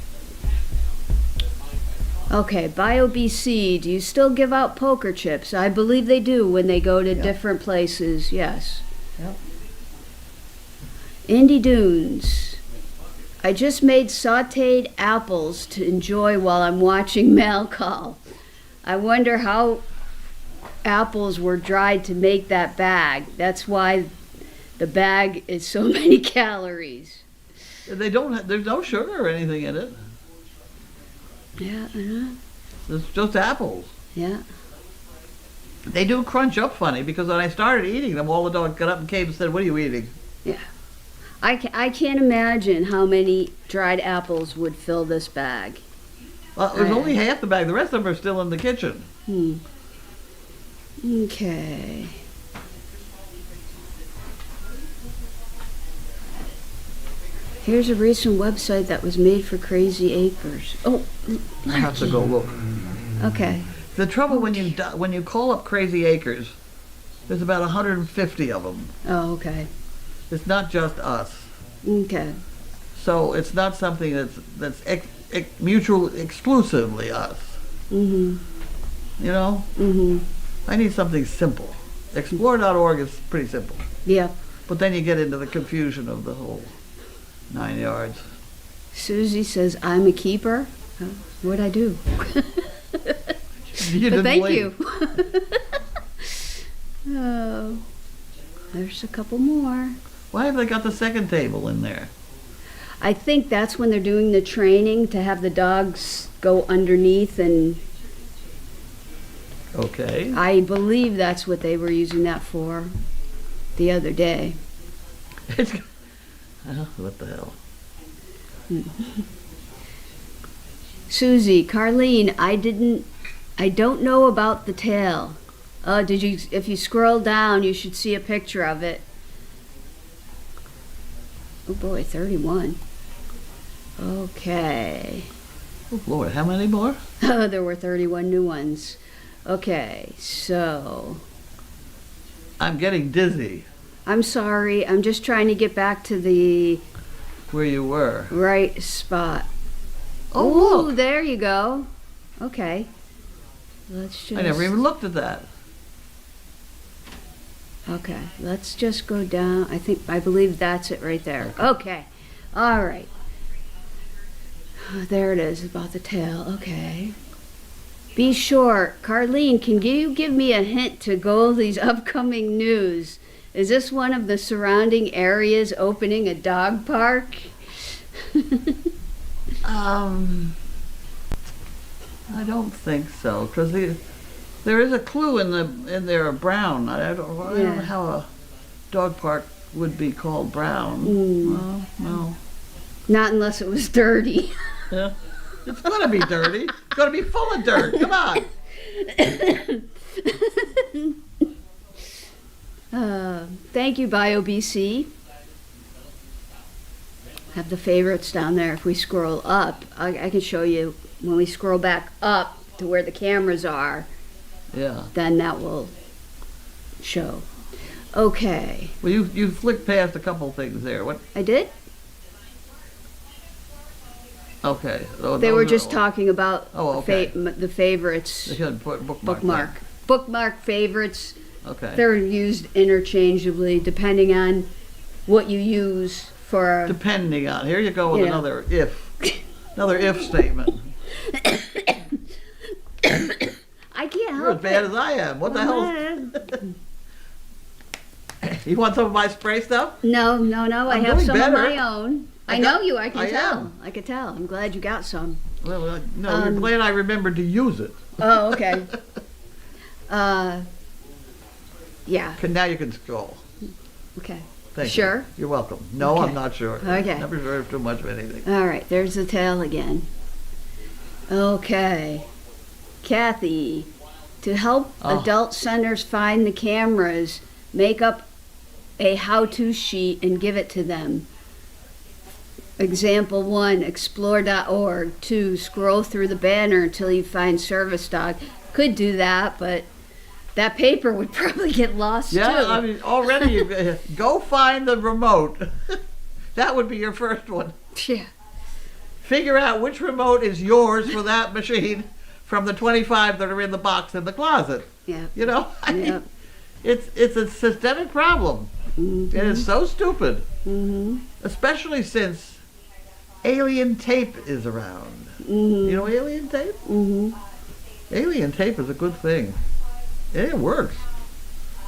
Okay, BioBC, do you still give out poker chips? I believe they do when they go to different places, yes. Yep. Indy Dunes. I just made sauteed apples to enjoy while I'm watching Mal call. I wonder how apples were dried to make that bag. That's why the bag is so many calories. They don't have, there's no sugar or anything in it. Yeah, It's just apples. yeah. They do crunch up funny because when I started eating them, all the dogs got up and came and said, "What are you eating?" Yeah. I can't imagine how many dried apples would fill this bag. Well, there's only half the bag. The rest of them are still in the kitchen. Okay. Here's a recent website that was made for Crazy Acres. Oh, I have to go look. okay. The trouble when you call up Crazy Acres, there's about 150 of them. Oh, okay. It's not just us. Okay. So it's not something that's mutual exclusively us. Mhm. You know? Mhm. I need something simple. Explore.org is pretty simple. Yeah. But then you get into the confusion of the whole 9 yards. Susie says I'm a keeper. What'd I do? You But didn't thank leave. you. Oh, there's a couple more. Why have they got the second table in there? I think that's when they're doing the training to have the dogs go underneath, and Okay. I believe that's what they were using that for the other day. It's, what the hell? Susie, Carlene, I don't know about the tail. If you scroll down, you should see a picture of it. Oh boy, 31. Okay. Oh, Lord, how many more? Oh, there were 31 new ones. Okay, so I'm getting dizzy I'm sorry. I'm just trying to get back to the where you were. right spot. Oh, Ooh, look. there you go. Okay. Let's just. I never even looked at that. Okay, let's just go down. I believe that's it right there. Okay, all right. There it is, about the tail. Okay. Be sure, Carlene, can you give me a hint to Goldie's upcoming news? Is this one of the surrounding areas opening a dog park? I don't think so, because there is a clue in there of brown. I don't know how a dog park would be called brown. Well, no. Not unless it was dirty. Yeah. It's gonna be dirty. It's gonna be full of dirt. Come on. Thank you, BioBC. Have the favorites down there. If we scroll up, I can show you when we scroll back up to where the cameras are. Yeah. Then that will show. Okay. Well, you flicked past a couple things there. What? I did? Okay. Oh, They were those are- just talking about okay. the favorites. They should put Bookmark. Bookmark favorites. Okay. They're used interchangeably depending on what you use for. Depending on. Here you go with Yeah. another if statement. I can't You're as help bad it. as I am. What the hell? You want some of my spray stuff? No. I I'm have doing some better. of my own. I got- know you. I can I tell. am. I can tell. I'm glad you got some. Well, no, you're glad I remembered to use it. Oh, okay. Yeah. Now you can scroll. Okay. Thank Sure? you. You're welcome. No, Okay. I'm not sure. Okay. Never heard too much of anything. All right. There's the tail again. Okay. Kathy, to help adult centers find the cameras, make up a how-to sheet and give it to them. Example 1, explore.org. 2, scroll through the banner until you find service dog. Could do that, but that paper would probably get lost too. Yeah, I mean, already, go find the remote. That would be your first one. Yeah. Figure out which remote is yours for that machine from the 25 that are in the box in the closet. Yeah. You know, I mean, Yep. it's a systemic problem, and it's so stupid, especially since alien tape is around. You know alien tape? Alien tape is a good thing. It works.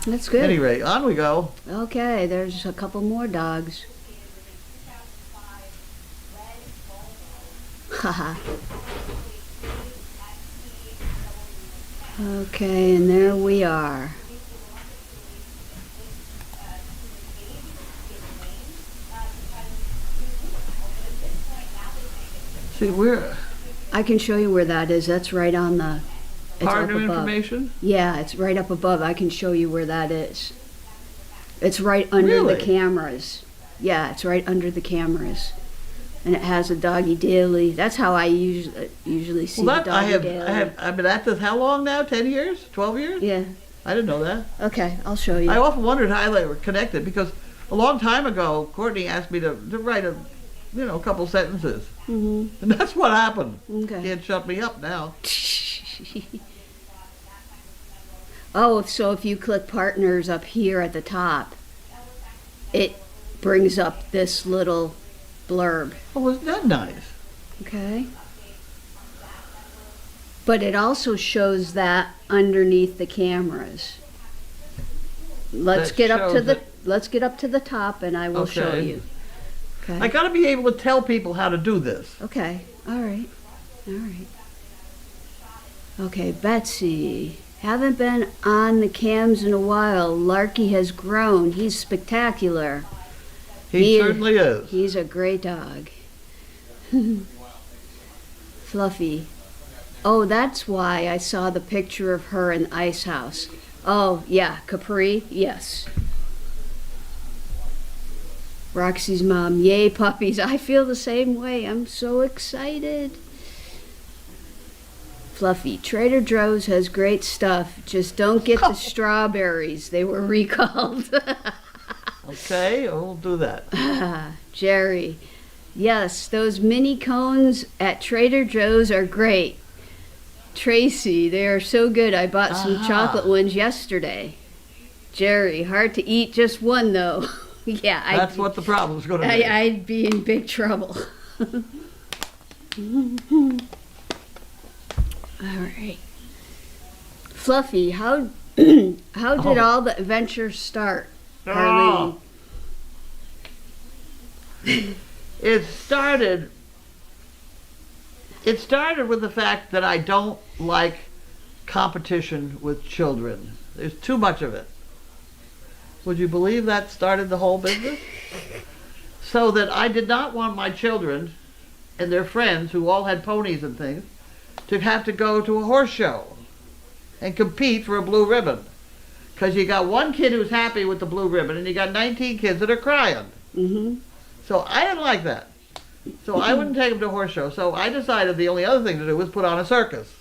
That's good. Anyway, on we go. Okay, there's a couple more dogs. Haha. Okay, and there we are. See, we're I can show you where that is. That's right on the. It's up partner above. information. Yeah, it's right up above. I can show you where that is. It's right under Really? the cameras. Yeah, it's right under the cameras. And it has a doggy daily. That's how I usually see Well, the that doggy daily. I've been at this how long now? 10 years? 12 years? Yeah. I didn't know that. Okay, I'll show you. I often wondered how they were connected because a long time ago, Courtney asked me to write a couple sentences. And that's what happened. Okay. Can't shut me up now. Oh, so if you click partners up here at the top, it brings up this little blurb. Oh, isn't that nice? Okay. But it also shows that underneath the cameras. Let's That get up to shows the it. let's get up to the top and I will show Okay. you. Okay. I got to be able to tell people how to do this. Okay. All right. All right. Okay, Betsy. Haven't been on the cams in a while. Larky has grown. He's spectacular. He certainly is. He's a great dog. Fluffy. Oh, that's why I saw the picture of her in the ice house. Oh, yeah, Capri, yes. Roxy's mom, yay puppies. I feel the same way. I'm so excited. Fluffy, Trader Joe's has great stuff. Just don't get the strawberries. They were recalled. Okay, we'll do that. Jerry, yes, those mini cones at Trader Joe's are great. Tracy, they are so good. I bought some chocolate ones yesterday. Jerry, hard to eat just one though. Yeah, That's what the problem's going to be. I'd be in big trouble. All right. Fluffy, how did all the adventures start, Carlene? It started with the fact that I don't like competition with children. There's too much of it. Would you believe that started the whole business? So that I did not want my children and their friends, who all had ponies and things, to have to go to a horse show and compete for a blue ribbon. Because you got one kid who's happy with the blue ribbon and you got 19 kids that are crying. Mm-hmm. So I didn't like that. So I wouldn't take them to a horse show. So I decided the only other thing to do was put on a circus.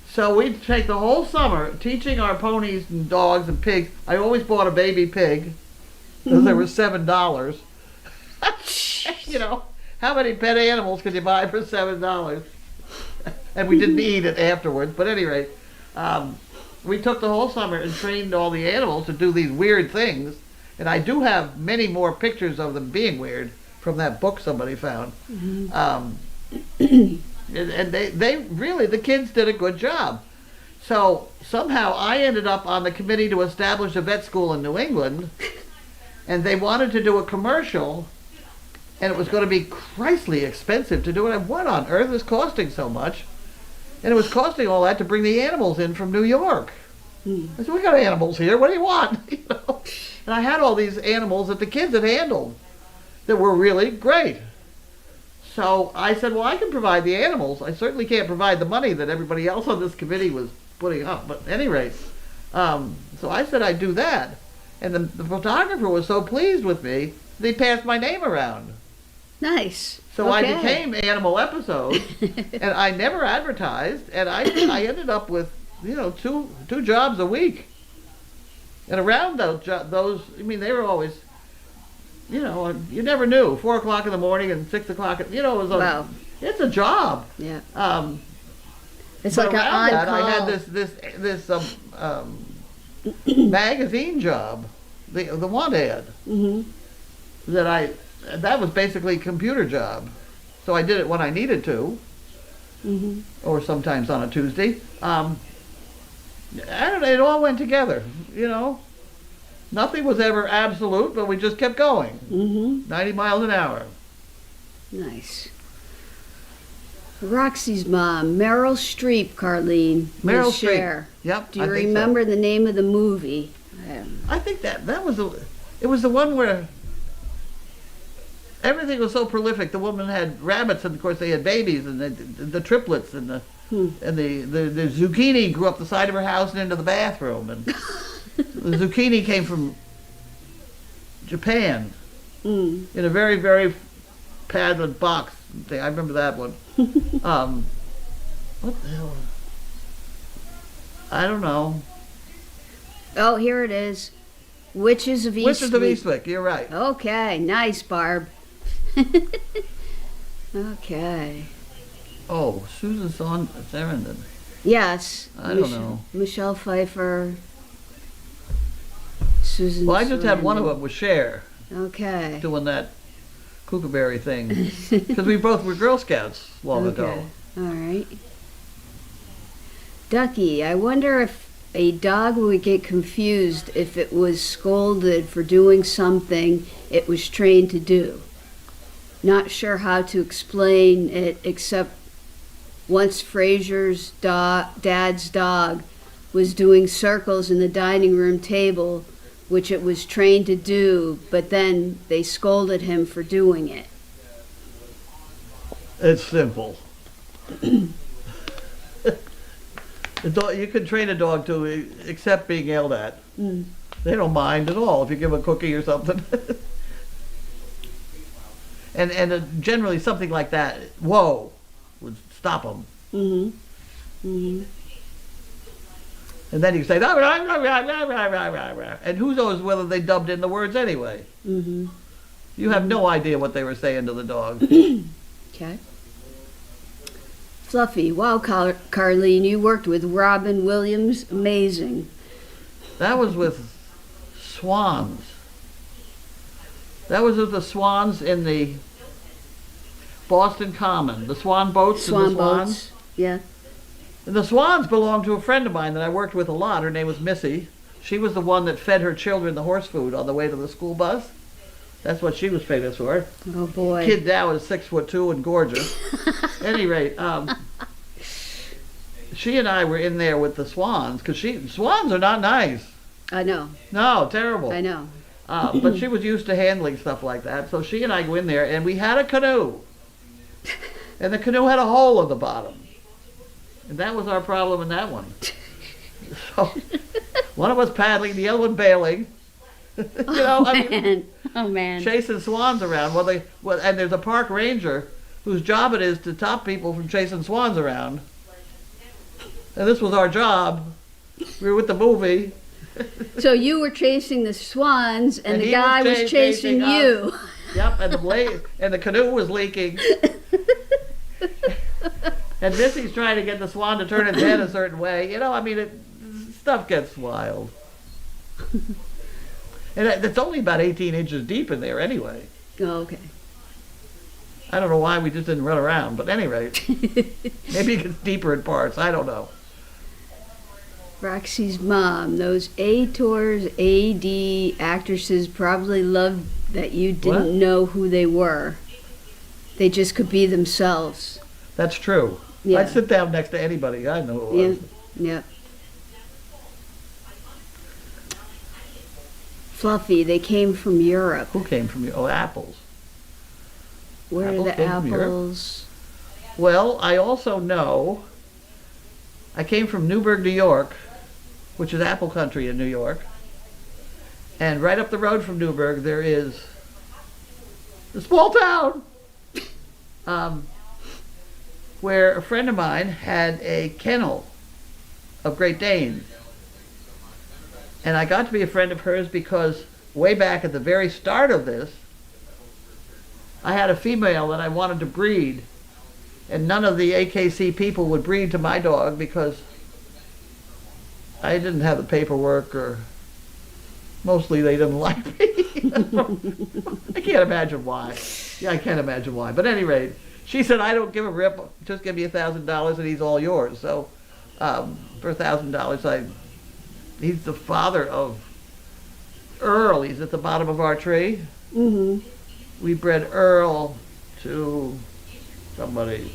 So we'd take the whole summer teaching our ponies and dogs and pigs. I always bought a baby pig because they were $7. You know, how many pet animals could you buy for $7? And we didn't eat it afterwards. But at any rate, we took the whole summer and trained all the animals to do these weird things. And I do have many more pictures of them being weird from that book somebody found. And they really, the kids did a good job. So somehow I ended up on the committee to establish a vet school in New England, and they wanted to do a commercial, and it was going to be Christly expensive to do it. And what on earth is costing so much? And it was costing all that to bring the animals in from New York. I said, we got animals here, what do you want? You know? And I had all these animals that the kids had handled that were really great. So I said, well, I can provide the animals. I certainly can't provide the money that everybody else on this committee was putting up. But at any rate, so I said I'd do that. And the photographer was so pleased with me, they passed my name around. Nice. So Okay. I became Animal Episodes, and I never advertised, and I ended up with, you know, two jobs a week. And around those, I mean, they were always, you know, you never knew. 4 o'clock in the morning and 6 o'clock, you know, it was it's a job. Yeah. It's like an around that, I on-call. had this magazine job, the want ad, that was basically a computer job. So I did it when I needed to, or sometimes on a Tuesday. I don't know, it all went together, you know. Nothing was ever absolute, but we just kept going. 90 miles an hour. Nice. Roxy's mom, Meryl Streep, Carlene. Meryl with Streep. Cher. Yep. Do you I think so. remember the name of the movie? I think that was it was the one where everything was so prolific. The woman had rabbits, and of course they had babies, and the triplets, and the zucchini grew up the side of her house and into the bathroom, and the zucchini came from Japan in a very, very padded box. I remember that one. What the hell? I don't know. Oh, here it is. Witches of Eastwick. Witches of Eastwick, you're right. Okay, nice, Barb. Okay. Oh, Susan Sarandon. Yes. I don't know. Michelle Pfeiffer. Susan Well, I just had one of Sarandon. them with Cher Okay. doing that kookaberry thing. Because we both were Girl Scouts long ago. Okay. All right. Ducky, I wonder if a dog would get confused if it was scolded for doing something it was trained to do. Not sure how to explain it, except once Fraser's dad's dog was doing circles in the dining room table, which it was trained to do, but then they scolded him for doing it. It's simple. You can train a dog to accept being yelled at. They don't mind at all if you give them a cookie or something. and generally something like that, whoa, would stop them. And then you say, rah, rah, rah, rah, rah, rah, rah, rah, rah. And who knows whether they dubbed in the words anyway. You have no idea what they were saying to the dog. Okay. Fluffy, wow, Carlene, you worked with Robin Williams, amazing. That was with swans. That was with the swans in the Boston Common. The swan boats and the swans. boats. Yeah. And the swans belonged to a friend of mine that I worked with a lot. Her name was Missy. She was the one that fed her children the horse food on the way to the school bus. That's what she was famous for. Oh boy. Kid now is 6'2" and gorgeous. At any rate, she and I were in there with the swans because swans are not nice. I know. No, terrible. I know. But she was used to handling stuff like that. So she and I go in there and we had a canoe. And the canoe had a hole in the bottom. And that was our problem in that one. So one of us paddling, the other one bailing. Oh man. Chasing swans around. And there's a park ranger whose job it is to stop people from chasing swans around. And this was our job. We were with the movie. So you were chasing the swans, and the guy was chasing you. Yep, and the canoe was leaking. And Missy's trying to get the swan to turn its head a certain way. Stuff gets wild. And it's only about 18 inches deep in there anyway. Oh, okay. I don't know why we just didn't run around, but at any rate, maybe it gets deeper in parts. I don't know. Roxy's mom, those A-Tours, AD actresses probably loved that you didn't know who they were. They just could be themselves. That's true. Yeah. I'd sit down next to anybody. I know who it was. Yeah. Fluffy, they came from Europe. Who came from you? Oh, apples. Where Apples are the came from Europe? apples? Well, I also know I came from Newburgh, New York, which is apple country in New York. And right up the road from Newburgh, there is a small town where a friend of mine had a kennel of Great Danes. And I got to be a friend of hers because way back at the very start of this, I had a female that I wanted to breed. And none of the AKC people would breed to my dog because I didn't have the paperwork, or mostly they didn't like me. I can't imagine why. Yeah, I can't imagine why. But at any rate, she said, I don't give a rip, just give me $1,000 and he's all yours. So for $1,000, he's the father of Earl. He's at the bottom of our tree. Mm-hmm. We bred Earl to somebody,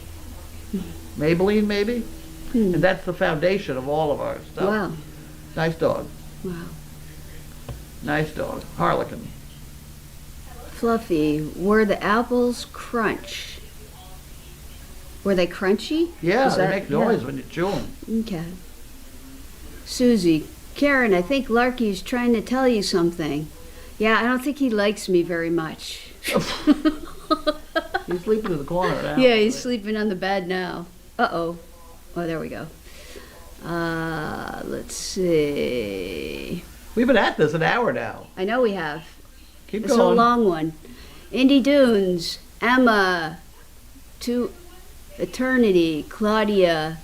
Maybelline maybe? And that's the foundation of all of our stuff. Wow. Nice dog. Wow. Nice dog. Harlequin. Fluffy, were the apples crunch? Were they crunchy? Yeah, Is they that- make noise when you chew them. Okay. Susie, Karen, I think Larky's trying to tell you something. Yeah, I don't think he likes me very much. He's sleeping in the corner now. Yeah, he's sleeping on the bed now. Uh-oh. Oh, there we go. Let's see. We've been at this an hour now. I know we have. Keep It's a going. long one. Indy Dunes, Emma, To Eternity, Claudia.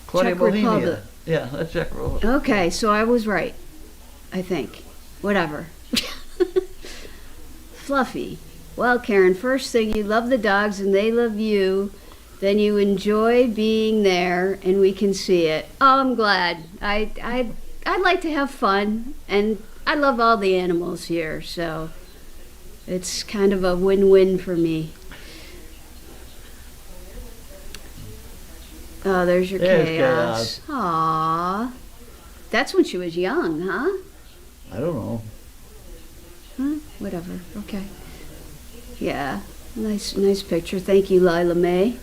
Claudia Czech Bohemia. Republic. Yeah, that's Czech Republic. Okay, so I was right. I think. Whatever. Fluffy. Well, Karen, first thing, you love the dogs and they love you. Then you enjoy being there and we can see it. Oh, I'm glad. I'd like to have fun, and I love all the animals here, so it's kind of a win-win for me. Oh, there's your There's chaos. Aww. That's when she was young, huh? I don't know. Whatever. Okay. Yeah. Nice picture. Thank you, Lila May.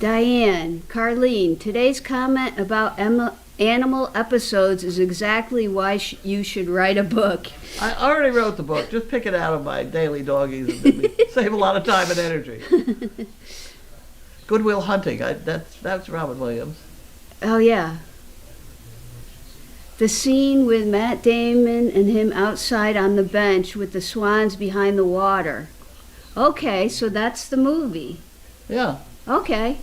Diane, Carlene, today's comment about animal episodes is exactly why you should write a book. I already wrote the book. Just pick it out of my daily doggies and save a lot of time and energy. Goodwill Hunting. That's Robin Williams. Oh, yeah. The scene with Matt Damon and him outside on the bench with the swans behind the water. Okay, so that's the movie. Yeah. Okay.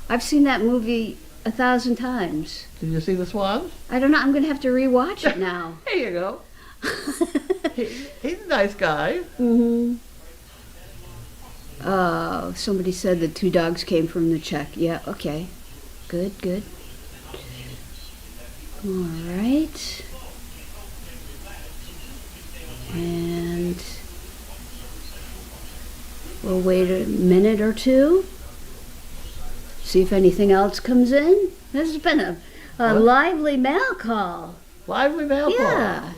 I've seen that movie 1,000 times. Did you see the swans? I don't know. I'm going to have to rewatch it now. There you go. He's a nice guy. Mm-hmm. Oh, somebody said the 2 dogs came from the check. Yeah, okay. Good, good. All right. And we'll wait a minute or two. See if anything else comes in. This has been a What? lively mail call. Lively mail call. Yeah.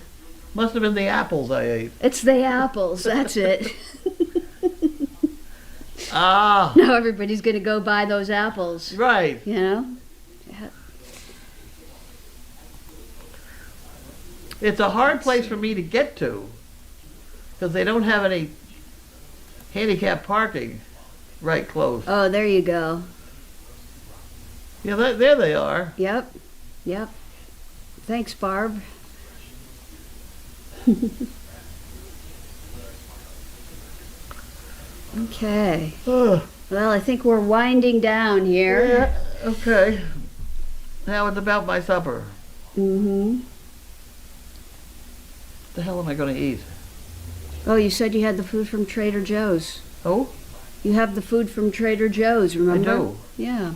Must have been the apples I ate. It's the apples, that's it. Ah, Now everybody's going to go buy those apples, right. you know? Yeah. It's a hard place for me to get to because they don't have any handicap parking right close. Oh, there you go. Yeah, there they are. Yep, yep. Thanks, Barb. Okay. Ugh. Well, I think we're winding down here. Yeah, okay. Now it's about my supper. Mm-hmm. What the hell am I going to eat? Oh, you said you had the food from Trader Joe's. Oh, You have the food from Trader Joe's, remember? I do. Yeah.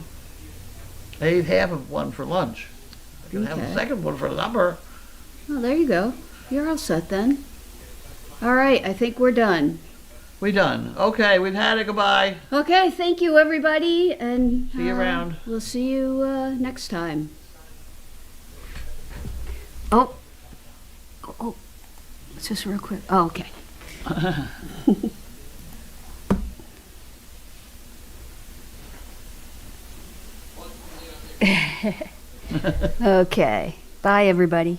I ate half of one for lunch. I can have Okay. the second one for supper. Oh, there you go. You're all set then. All right, I think we're done. We done. Okay, we've had it. Goodbye. Okay, thank you, everybody, and See you around. We'll see you next time. Oh, it's just real quick. Oh, okay. Okay. Bye, everybody.